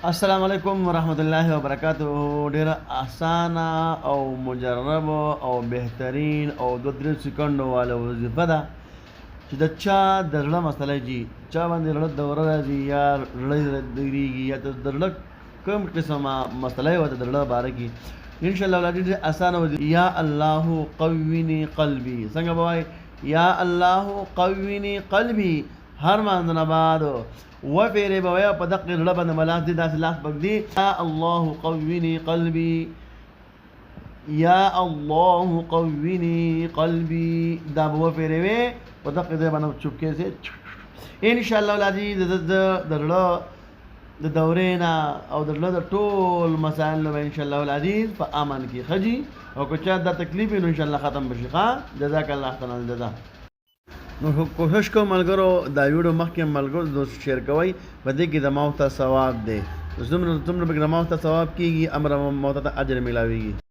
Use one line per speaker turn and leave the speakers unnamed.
السلام علیکم ورحمۃ اللہ وبرکاتہ. ډیره اسانه او مجربه او بهترین او 2-3 سکندو والا وظیفه ده چې د چا د زړه مسله جي چا باندې زړه دوره راځي یا زړه درېږي یا د زړه کوم قسمه مسله وي د زړه باره کې ان شاء الله ولادي ډېره اسانه وظیفه. یا الله قویني قلبي څنګه به وایي؟ یا الله قویني قلبي هر مانځنه بعد وفیرې به وایه په دقې زړه باندې ملاس دي داسې لاس پږدي. یا الله قویني قلبي، یا الله قویني قلبي، دا به وفیرې وې په دقې ځای باندې چوپکې سي ان شاء الله ولادي د زړه د دورې نه او د زړه د ټول مسایل نه به ان شاء الله ولادي په امن کې ښه جي. او که چا دا تکلیف وي نو ان شاء الله ختم به شي. ښه، جزاک الله احسن الجزا. نو کوشش کوم ملګرو دا ویډیو مخکې ملګرو دوست شیر کوئ، په دې کې د ما ته ثواب دی. څومره به د ما ته ثواب کېږي امر ما ته اجر میلاویږي.